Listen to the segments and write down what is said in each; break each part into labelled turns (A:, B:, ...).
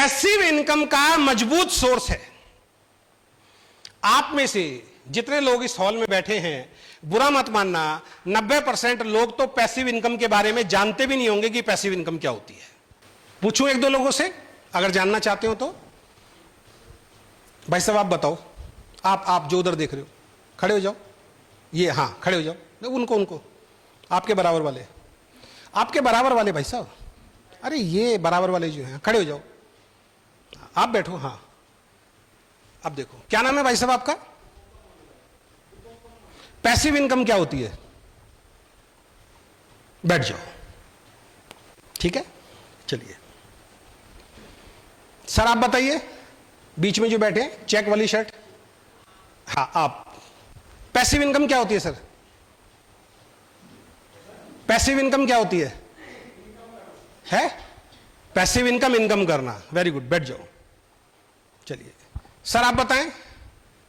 A: Passive income का मजबूत source है। आप में से जितने लोग इस हॉल में बैठे हैं, बुरा मत मानना, 90% लोग तो पैसिव इनकम के बारे में जानते भी नहीं होंगे कि पैसिव इनकम क्या होती है। पूछूं एक दो लोगों से, अगर जानना चाहते हो तो। भाई साहब आप बताओ, आप जो उधर देख रहे हो, खड़े हो जाओ। ये हाँ, खड़े हो जाओ। उनको आपके बराबर वाले, आपके बराबर वाले भाई साहब, अरे ये बराबर वाले जो हैं, खड़े हो जाओ। आप बैठो। हाँ, अब देखो, क्या नाम है भाई साहब आपका? पैसिव इनकम क्या होती है? बैठ जाओ, ठीक है। चलिए सर आप बताइए, बीच में जो बैठे हैं, चेक वाली शर्ट। हाँ, आप, पैसिव इनकम क्या होती है सर? पैसिव इनकम क्या होती है? पैसिव इनकम करना। वेरी गुड, बैठ जाओ। चलिए सर आप बताएं,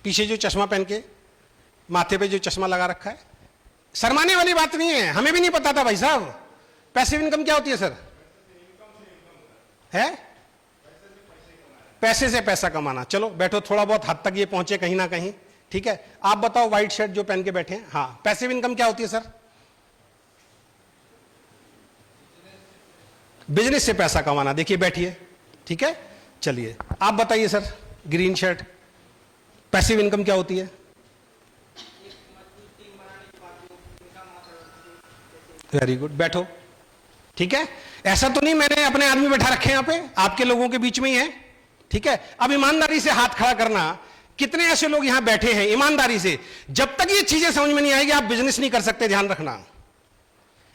A: पीछे जो चश्मा पहन के, माथे पे जो चश्मा लगा रखा है, शर्माने वाली बात नहीं है, हमें भी नहीं पता था भाई साहब। पैसिव इनकम क्या होती है सर? है पैसे से पैसा कमाना। चलो बैठो, थोड़ा बहुत हद तक ये पहुंचे कहीं ना कहीं, ठीक है। आप बताओ, व्हाइट शर्ट जो पहन के बैठे हैं, हाँ, पैसिव इनकम क्या होती है सर? बिजनेस से पैसा कमाना। देखिए बैठिए, ठीक है। चलिए आप बताइए sir, green shirt, passive income क्या होती है? वेरी गुड, बैठो, ठीक है। ऐसा तो नहीं मैंने अपने आदमी बैठा रखे हैं यहां पे, आपके लोगों के बीच में ही है, ठीक है। अब ईमानदारी से हाथ खड़ा करना, कितने ऐसे लोग यहां बैठे हैं ईमानदारी से, जब तक ये चीजें समझ में नहीं आएगी आप बिजनेस नहीं कर सकते, ध्यान रखना।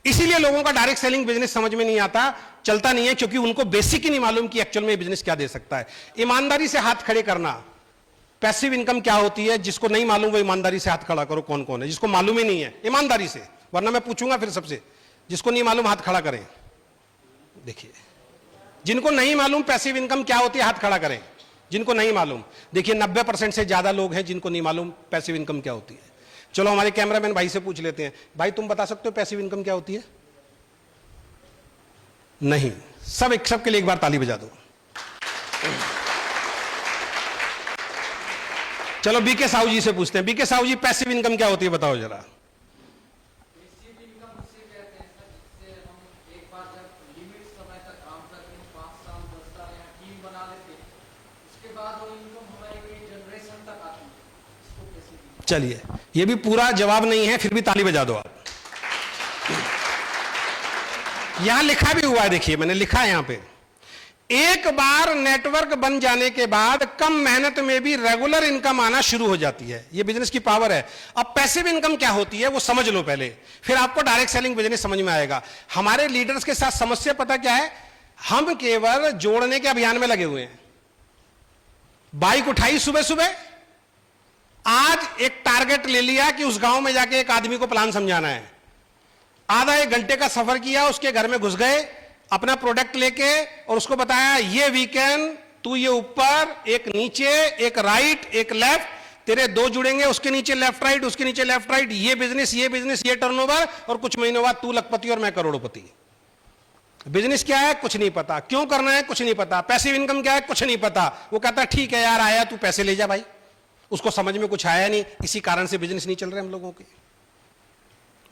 A: इसीलिए लोगों का डायरेक्ट सेलिंग बिजनेस समझ में नहीं आता, चलता नहीं है, क्योंकि उनको बेसिक ही नहीं मालूम कि एक्चुअल में बिजनेस क्या दे सकता है। ईमानदारी से हाथ खड़े करना। पैसिव इनकम क्या होती है, जिसको नहीं मालूम वो ईमानदारी से हाथ खड़ा करो। कौन कौन है जिसको मालूम ही नहीं है? ईमानदारी से, वरना मैं पूछूंगा फिर सबसे। जिसको नहीं मालूम हाथ खड़ा करें। देखिए, जिनको नहीं मालूम पैसिव इनकम क्या होती है, हाथ खड़ा करें। जिनको नहीं मालूम, देखिए 90% से ज्यादा लोग हैं जिनको नहीं मालूम पैसिव इनकम क्या होती है। चलो हमारे कैमरामैन भाई से पूछ लेते हैं, भाई तुम बता सकते हो पैसिव इनकम क्या होती है? नहीं। सब के लिए एक बार ताली बजा दो। चलो बीके साहू जी से पूछते हैं। बीके साहू जी, पैसिव इनकम क्या होती है बताओ जरा। चलिए, ये भी पूरा जवाब नहीं है, फिर भी ताली बजा दो आप। यहां लिखा भी हुआ है, देखिए मैंने लिखा है यहां पे, एक बार नेटवर्क बन जाने के बाद कम मेहनत में भी रेगुलर इनकम आना शुरू हो जाती है। ये बिजनेस की पावर है। अब पैसिव इनकम क्या होती है वो समझ लो पहले, फिर आपको डायरेक्ट सेलिंग बिजनेस समझ में आएगा। हमारे लीडर्स के साथ समस्या पता क्या है? हम केवल जोड़ने के अभियान में लगे हुए हैं। बाइक उठाई सुबह सुबह, आज एक टारगेट ले लिया कि उस गांव में जाके एक आदमी को प्लान समझाना है। आधा एक घंटे का सफर किया, उसके घर में घुस गए, अपना प्रोडक्ट लेके, और उसको बताया ये वीकेंड तू ये ऊपर, एक नीचे, एक राइट, एक लेफ्ट, तेरे दो जुड़ेंगे, उसके नीचे लेफ्ट राइट, उसके नीचे लेफ्ट राइट, ये बिजनेस, ये टर्नओवर, और कुछ महीनों बाद तू लखपति और मैं करोड़पति। बिजनेस क्या है कुछ नहीं पता, क्यों करना है कुछ नहीं पता, पैसिव इनकम क्या है कुछ नहीं पता। वो कहता ठीक है यार, आया तू पैसे ले जा भाई। उसको समझ में कुछ आया नहीं, इसी कारण से बिजनेस नहीं चल रहे हम लोगों के।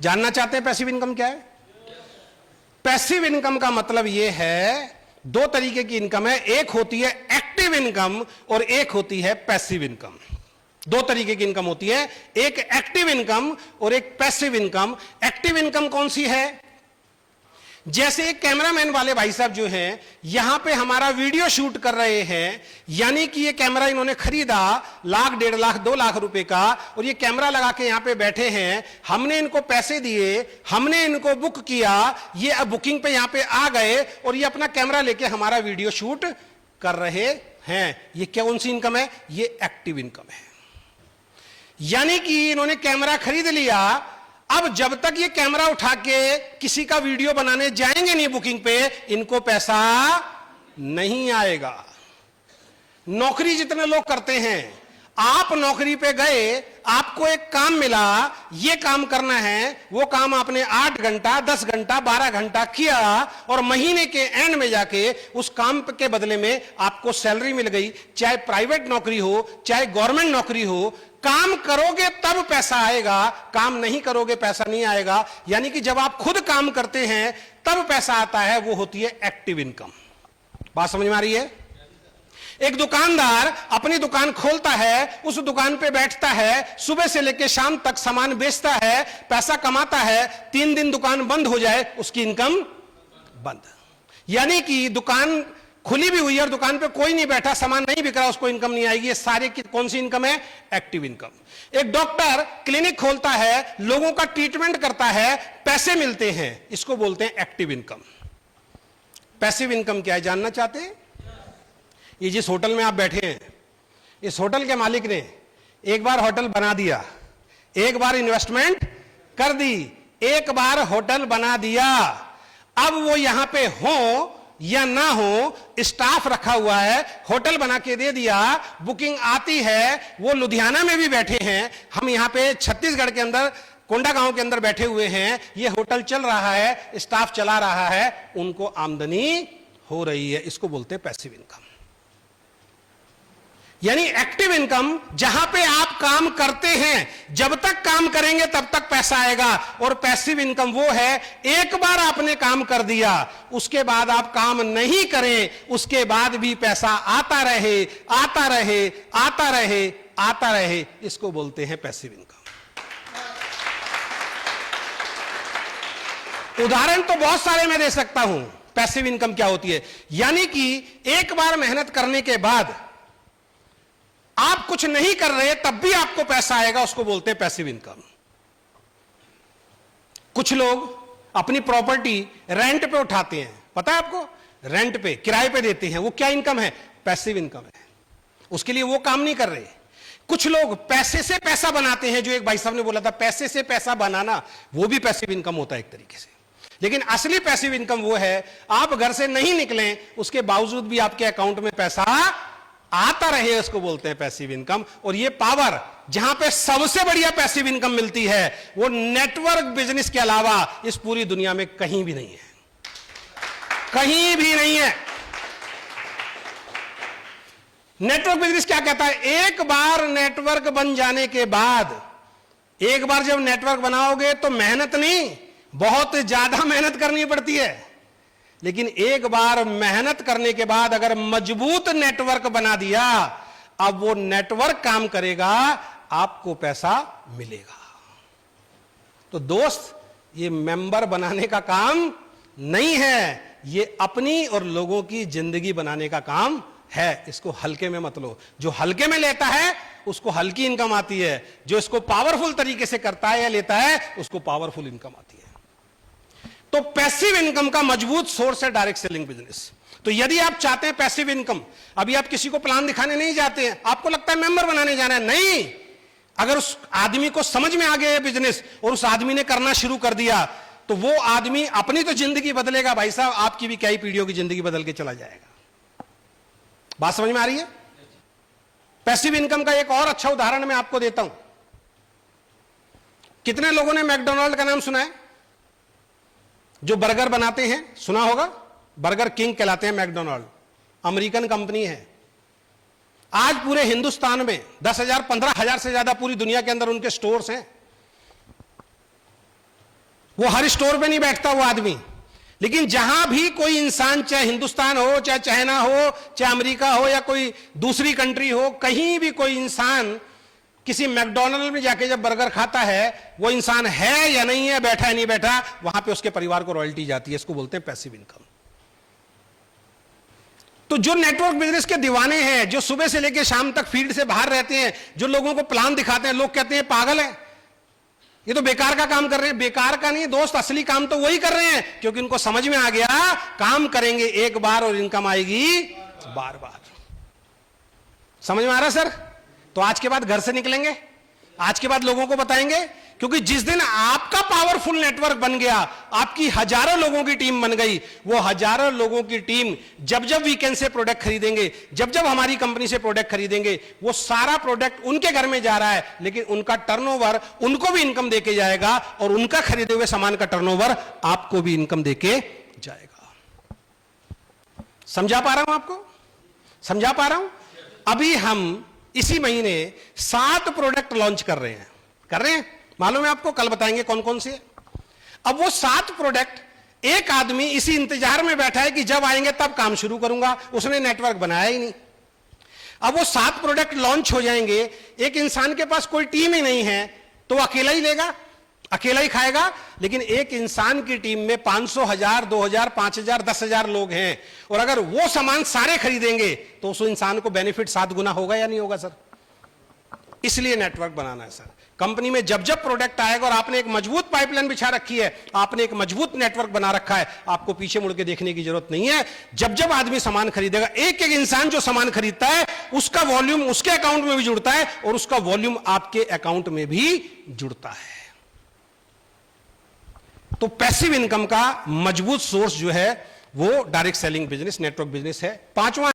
A: जानना चाहते हैं पैसिव इनकम क्या है? पैसिव इनकम का मतलब यह है, दो तरीके की इनकम है, एक होती है एक्टिव इनकम और एक होती है पैसिव इनकम। दो तरीके की इनकम होती है, एक एक्टिव इनकम और एक पैसिव इनकम। एक्टिव इनकम कौन सी है? जैसे कैमरामैन वाले भाई साहब जो हैं, यहां पे हमारा वीडियो शूट कर रहे हैं, यानी कि ये कैमरा इन्होंने खरीदा लाख, 1.5 लाख, 2 लाख रुपए का, और ये कैमरा लगा के यहां पे बैठे हैं। हमने इनको पैसे दिए, हमने इनको बुक किया, ये अब बुकिंग पे यहां पे आ गए और ये अपना कैमरा लेके हमारा वीडियो शूट कर रहे हैं। ये कौन सी इनकम है? ये एक्टिव इनकम है। यानी कि इन्होंने कैमरा खरीद लिया, अब जब तक ये कैमरा उठा के किसी का वीडियो बनाने जाएंगे नहीं बुकिंग पे, इनको पैसा नहीं आएगा। नौकरी जितने लोग करते हैं, आप नौकरी पे गए, आपको एक काम मिला, ये काम करना है, वो काम आपने 8 घंटा 10 घंटा 12 घंटा किया और महीने के एंड में जाके उस काम के बदले में आपको सैलरी मिल गई। चाहे प्राइवेट नौकरी हो चाहे गवर्नमेंट नौकरी हो, काम करोगे तब पैसा आएगा, काम नहीं करोगे पैसा नहीं आएगा। यानी कि जब आप खुद काम करते हैं तब पैसा आता है, वो होती है एक्टिव इनकम। बात समझ में आ रही है? एक दुकानदार अपनी दुकान खोलता है, उस दुकान पे बैठता है, सुबह से लेकर शाम तक सामान बेचता है, पैसा कमाता है, 3 दिन दुकान बंद हो जाए, उसकी इनकम बंद। यानी कि दुकान खुली भी हुई है और दुकान पे कोई नहीं बैठा, सामान नहीं बिक रहा, उसको इनकम नहीं आएगी। ये सारे की कौन सी इनकम है? Active income. एक डॉक्टर क्लिनिक खोलता है, लोगों का ट्रीटमेंट करता है, पैसे मिलते हैं, इसको बोलते हैं एक्टिव इनकम। पैसिव इनकम क्या है जानना चाहते हैं? ये जिस होटल में आप बैठे हैं, इस होटल के मालिक ने एक बार होटल बना दिया, एक बार इन्वेस्टमेंट कर दी, एक बार होटल बना दिया। अब वो यहां पे हो या ना हो, स्टाफ रखा हुआ है, होटल बना के दे दिया, बुकिंग आती है, वो लुधियाना में भी बैठे हैं, हम यहां पे छत्तीसगढ़ के अंदर कोंडागांव के अंदर बैठे हुए हैं, ये होटल चल रहा है, स्टाफ चला रहा है, उनको आमदनी हो रही है, इसको बोलते हैं पैसिव इनकम। यानी एक्टिव इनकम जहां पे आप काम करते हैं, जब तक काम करेंगे तब तक पैसा आएगा। और पैसिव इनकम वो है, एक बार आपने काम कर दिया, उसके बाद आप काम नहीं करें, उसके बाद भी पैसा आता रहे आता रहे आता रहे आता रहे, इसको बोलते हैं पैसिव इनकम। उदाहरण तो बहुत सारे मैं दे सकता हूं पैसिव इनकम क्या होती है। यानी कि एक बार मेहनत करने के बाद आप कुछ नहीं कर रहे तब भी आपको पैसा आएगा, उसको बोलते हैं पैसिव इनकम। कुछ लोग अपनी प्रॉपर्टी रेंट पे उठाते हैं, पता है आपको, रेंट पे किराए पे देते हैं, वो क्या इनकम है? पैसिव इनकम है। उसके लिए वो काम नहीं कर रहे। कुछ लोग पैसे से पैसा बनाते हैं, जो एक भाई साहब ने बोला था पैसे से पैसा बनाना, वो भी पैसिव इनकम होता है एक तरीके से। लेकिन असली पैसिव इनकम वो है, आप घर से नहीं निकलें, उसके बावजूद भी आपके अकाउंट में पैसा आता रहे, उसको बोलते हैं पैसिव इनकम। और ये पावर जहां पे सबसे बढ़िया पैसिव इनकम मिलती है, वो नेटवर्क बिजनेस के अलावा इस पूरी दुनिया में कहीं भी नहीं है, कहीं भी नहीं है। नेटवर्क बिजनेस क्या कहता है? एक बार नेटवर्क बन जाने के बाद, एक बार जब नेटवर्क बनाओगे तो मेहनत नहीं, बहुत ज्यादा मेहनत करनी पड़ती है, लेकिन एक बार मेहनत करने के बाद अगर मजबूत नेटवर्क बना दिया, अब वो नेटवर्क काम करेगा, आपको पैसा मिलेगा। तो दोस्त, ये मेंबर बनाने का काम नहीं है, ये अपनी और लोगों की जिंदगी बनाने का काम है। इसको हल्के में मत लो। जो हल्के में लेता है उसको हल्की इनकम आती है, जो इसको पावरफुल तरीके से करता है या लेता है उसको पावरफुल इनकम आती है। तो पैसिव इनकम का मजबूत सोर्स है डायरेक्ट सेलिंग बिजनेस। तो यदि आप चाहते हैं पैसिव इनकम, अभी आप किसी को प्लान दिखाने नहीं जाते हैं, आपको लगता है मेंबर बनाने जाना है, नहीं। अगर उस आदमी को समझ में आ गया है बिजनेस और उस आदमी ने करना शुरू कर दिया, तो वो आदमी अपनी तो जिंदगी बदलेगा भाई साहब, आपकी भी कई पीढ़ियों की जिंदगी बदल के चला जाएगा। बात समझ में आ रही है? पैसिव इनकम का एक और अच्छा उदाहरण मैं आपको देता हूं। कितने लोगों ने मैकडोनाल्ड का नाम सुना है? जो बर्गर बनाते हैं, सुना होगा, बर्गर किंग कहलाते हैं मैकडोनाल्ड, अमेरिकन कंपनी है। आज पूरे हिंदुस्तान में 10,000 15,000 से ज्यादा पूरी दुनिया के अंदर उनके स्टोर्स हैं। वो हर स्टोर पे नहीं बैठता वो आदमी, लेकिन जहां भी कोई इंसान, चाहे हिंदुस्तान हो, चाहे चाइना हो, चाहे अमेरिका हो या कोई दूसरी कंट्री हो, कहीं भी कोई इंसान किसी मैकडोनाल्ड में जाके जब बर्गर खाता है, वो इंसान है या नहीं है, बैठा है नहीं बैठा, वहां पे उसके परिवार को रॉयल्टी जाती है। इसको बोलते हैं पैसिव इनकम। तो जो नेटवर्क बिजनेस के दीवाने हैं, जो सुबह से लेकर शाम तक फील्ड से बाहर रहते हैं, जो लोगों को प्लान दिखाते हैं, लोग कहते हैं पागल है, ये तो बेकार का काम कर रहे हैं। बेकार का नहीं दोस्त, असली काम तो वही कर रहे हैं, क्योंकि उनको समझ में आ गया काम करेंगे एक बार और इनकम आएगी बार बार। समझ में आ रहा सर? तो आज के बाद घर से निकलेंगे, आज के बाद लोगों को बताएंगे क्योंकि जिस दिन आपका पावरफुल नेटवर्क बन गया, आपकी हजारों लोगों की टीम बन गई, वो हजारों लोगों की टीम जब जब वीकेंड से प्रोडक्ट खरीदेंगे, जब जब हमारी कंपनी से प्रोडक्ट खरीदेंगे, वो सारा प्रोडक्ट उनके घर में जा रहा है, लेकिन उनका टर्नओवर उनको भी इनकम देके जाएगा और उनका खरीदे हुए सामान का टर्नओवर आपको भी इनकम देके जाएगा। समझा पा रहा हूं आपको? समझा पा रहा हूं? अभी हम इसी महीने 7 प्रोडक्ट लॉन्च कर रहे हैं, मालूम है आपको? कल बताएंगे कौन कौन से। अब वो 7 प्रोडक्ट, एक आदमी इसी इंतजार में बैठा है कि जब आएंगे तब काम शुरू करूंगा, उसने नेटवर्क बनाया ही नहीं। अब वो 7 प्रोडक्ट लॉन्च हो जाएंगे, एक इंसान के पास कोई टीम ही नहीं है, तो अकेला ही लेगा, अकेला ही खाएगा। लेकिन एक इंसान की टीम में 500, 1000, 2000, 5000, 10,000 लोग हैं, और अगर वो सामान सारे खरीदेंगे तो उस इंसान को बेनिफिट 7 गुना होगा या नहीं होगा सर? इसलिए नेटवर्क बनाना है सर। कंपनी में जब जब प्रोडक्ट आएगा और आपने एक मजबूत पाइपलाइन बिछा रखी है, आपने एक मजबूत नेटवर्क बना रखा है, आपको पीछे मुड़ के देखने की जरूरत नहीं है। जब जब आदमी सामान खरीदेगा, एक एक इंसान जो सामान खरीदता है उसका वॉल्यूम उसके अकाउंट में भी जुड़ता है और उसका वॉल्यूम आपके अकाउंट में भी जुड़ता है। तो पैसिव इनकम का मजबूत सोर्स जो है वो direct selling business, network business है। 5वां